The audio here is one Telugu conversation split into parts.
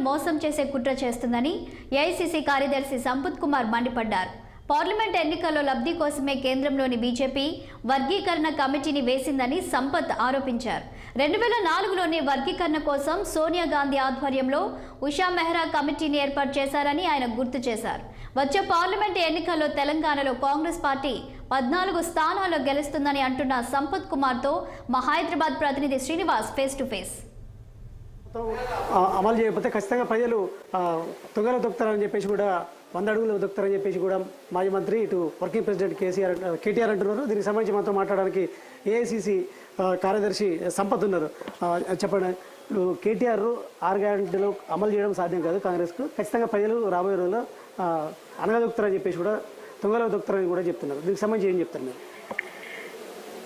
మోసం చేసే కుట్ర చేస్తుందని ఏఐసీసీ కార్యదర్శి సంపత్ కుమార్ మండిపడ్డారు. పార్లమెంట్ ఎన్నికల్లో లబ్ధి కోసమే కేంద్రంలోని బీజేపీ వర్గీకరణ కమిటీని వేసిందని సంపత్ ఆరోపించారు. 2004లోనే వర్గీకరణ కోసం సోనియా గాంధీ ఆధ్వర్యంలో ఉషా మెహ్రా కమిటీని ఏర్పాటు చేశారని ఆయన గుర్తు చేశారు. వచ్చే పార్లమెంట్ ఎన్నికల్లో తెలంగాణలో కాంగ్రెస్ పార్టీ 14 స్థానాల్లో గెలుస్తుందని అంటున్న సంపత్ కుమార్తో మా హైదరాబాద్ ప్రతినిధి శ్రీనివాస్ ఫేస్ టు ఫేస్. అమలు చేయకపోతే ఖచ్చితంగా ప్రజలు తొంగలో దొక్కుతారని చెప్పేసి కూడా 100 అడుగులు దొక్కుతారని చెప్పేసి కూడా మాజీ మంత్రి ఇటు వర్కింగ్ ప్రెసిడెంట్ కేటీఆర్ అంటున్నారు. దీనికి సంబంధించి మనతో మాట్లాడడానికి ఏఐసీసీ కార్యదర్శి సంపత్ ఉన్నారు. చెప్పండి, కేటీఆర్ 6 గ్యారెంటీలు అమలు చేయడం సాధ్యం కాదు కాంగ్రెస్కు, ఖచ్చితంగా ప్రజలు రాబోయే రోజుల్లో అనగదొక్కుతారని చెప్పేసి కూడా తొంగలో దొక్కుతారని కూడా చెప్తున్నారు. దీనికి సంబంధించి ఏం చెప్తారు మీరు?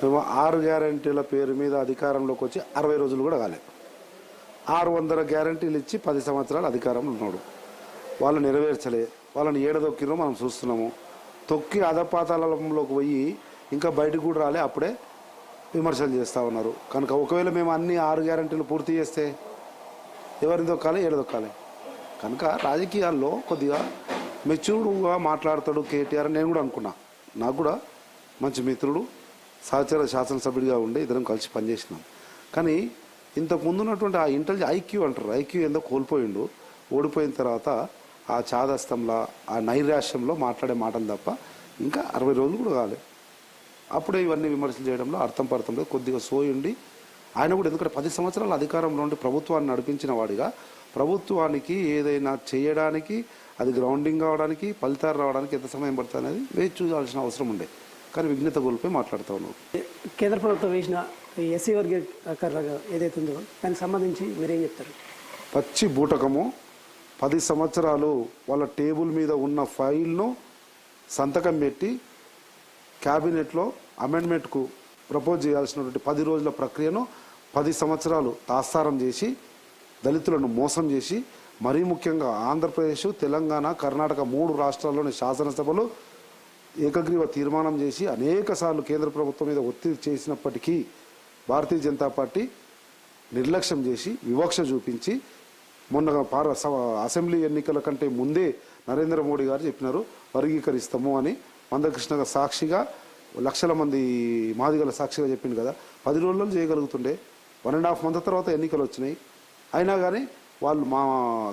మేము 6 గ్యారెంటీల పేరు మీద అధికారంలోకి వచ్చి 60 రోజులు కూడా కాలేదు. 600 గ్యారెంటీలు ఇచ్చి 10 సంవత్సరాలు అధికారంలో ఉన్నాడు. వాళ్ళు నెరవేర్చలే, వాళ్ళని ఏడదొక్కినో మనం చూస్తున్నాము. తొక్కి అధపాతాళంలోకి పోయి ఇంకా బయటకు కూడా రాలే, అప్పుడే విమర్శలు చేస్తూ ఉన్నారు. కనుక ఒకవేళ మేము అన్ని 6 గ్యారెంటీలు పూర్తి చేస్తే ఎవరిని దొక్కాలి, ఏడదొక్కాలి. కనుక రాజకీయాల్లో కొద్దిగా మెచ్యూర్డ్గా మాట్లాడతాడు కేటీఆర్. నేను కూడా అనుకున్నా, నాకు కూడా మంచి మిత్రుడు, సహచర శాసనసభ్యుడిగా ఉండి ఇద్దరం కలిసి పనిచేసినాం. కానీ ఇంతకు ముందు ఉన్నటువంటి ఆ ఐక్యూ అంటారు, ఐక్యూ ఏందో కోల్పోయిండు. ఓడిపోయిన తర్వాత ఆ చాదస్తంలో, ఆ నైరాశ్యంలో మాట్లాడే మాటలు తప్ప ఇంకా 60 రోజులు కూడా కాలే. అప్పుడే ఇవన్నీ విమర్శలు చేయడంలో అర్థం పడుతుందో కొద్దిగా సోయుండి ఆయన కూడా, ఎందుకంటే 10 సంవత్సరాల అధికారంలో ఉండి ప్రభుత్వాన్ని నడిపించిన వాడిగా ప్రభుత్వానికి ఏదైనా చేయడానికి, అది గ్రౌండింగ్ కావడానికి, ఫలితాలు రావడానికి ఎంత సమయం పడుతుంది అనేది వేచి చూడాల్సిన అవసరం ఉండే. కానీ విఘ్నత కోల్పోయి మాట్లాడుతూ ఉన్నాం. కేంద్ర ప్రభుత్వం వేసిన ఎస్సీ వర్గీకరణ ఏదైతే ఉందో దానికి సంబంధించి మీరేం చెప్తారు? పచ్చి బూటకము. 10 సంవత్సరాలు వాళ్ళ టేబుల్ మీద ఉన్న ఫైల్ను సంతకం పెట్టి క్యాబినెట్లో అమెండ్మెంట్కు ప్రపోజ్ చేయాల్సినటువంటి 10 రోజుల ప్రక్రియను 10 సంవత్సరాలు తాత్సారం చేసి దళితులను మోసం చేసి, మరీ ముఖ్యంగా ఆంధ్రప్రదేశ్, తెలంగాణ, కర్ణాటక 3 రాష్ట్రాల్లోని శాసనసభలు ఏకగ్రీవ తీర్మానం చేసి అనేక సార్లు కేంద్ర ప్రభుత్వం మీద ఒత్తిడి చేసినప్పటికీ భారతీయ జనతా పార్టీ నిర్లక్ష్యం చేసి వివక్ష చూపించి మొన్న అసెంబ్లీ ఎన్నికల కంటే ముందే నరేంద్ర మోడీ గారు చెప్పినారు వర్గీకరిస్తాము అని. మందకృష్ణ సాక్షిగా, లక్షల మంది మాదిగల సాక్షిగా చెప్పింది కదా. 10 రోజుల్లో చేయగలుగుతుండే. 1.5 మంత్ తర్వాత ఎన్నికలు వచ్చినాయి. అయినా కానీ వాళ్ళు, మా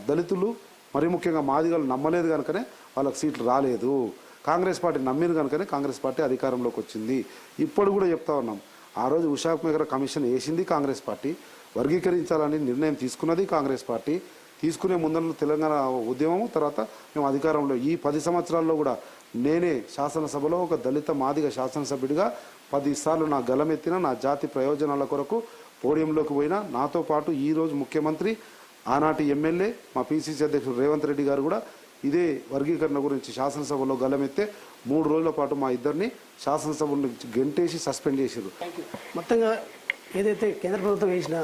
దళితులు మరీ ముఖ్యంగా మాదిగలు నమ్మలేదు కనుకనే వాళ్ళకి సీట్లు రాలేదు. కాంగ్రెస్ పార్టీ నమ్మిన కనుకనే కాంగ్రెస్ పార్టీ అధికారంలోకి వచ్చింది. ఇప్పుడు కూడా చెప్తా ఉన్నాం, ఆ రోజు ఉషా మెహ్రా కమిషన్ వేసింది కాంగ్రెస్ పార్టీ, వర్గీకరించాలని నిర్ణయం తీసుకున్నది కాంగ్రెస్ పార్టీ. తీసుకునే ముందర తెలంగాణ ఉద్యమం, తర్వాత మేము అధికారంలో ఈ 10 సంవత్సరాల్లో కూడా నేనే శాసనసభలో ఒక దళిత మాదిగ శాసనసభ్యుడిగా 10 సార్లు నా గలమెత్తిన, నా జాతి ప్రయోజనాల కొరకు పోడియంలోకి పోయినా. నాతో పాటు ఈరోజు ముఖ్యమంత్రి, ఆనాటి ఎమ్మెల్యే మా పిసిసి అధ్యక్షుడు రేవంత్ రెడ్డి గారు కూడా ఇదే వర్గీకరణ గురించి శాసనసభలో గలమెత్తే 3 రోజుల పాటు మా ఇద్దరిని శాసనసభ నుంచి గెంటేసి సస్పెండ్ చేశారు. మొత్తంగా ఏదైతే కేంద్ర ప్రభుత్వం వేసిన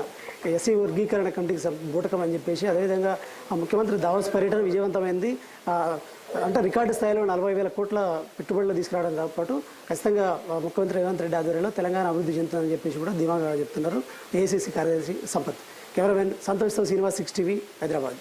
ఎస్సీ వర్గీకరణ కమిటీకి బూటకం అని చెప్పేసి, అదేవిధంగా ముఖ్యమంత్రి దావోస్ పర్యటన విజయవంతమైంది. అంటే రికార్డు స్థాయిలో 40,000 కోట్ల పెట్టుబడులు తీసుకురావడంతో పాటు ఖచ్చితంగా ముఖ్యమంత్రి రేవంత్ రెడ్డి ఆధ్వర్యంలో తెలంగాణ అభివృద్ధి చెందుతుందని చెప్పేసి కూడా ధీమాగా చెప్తున్నారు ఏఐసీసీ కార్యదర్శి సంపత్. కెమెరామెన్ సంతోష్తో శ్రీనివాస్, 6 టీవీ, హైదరాబాద్.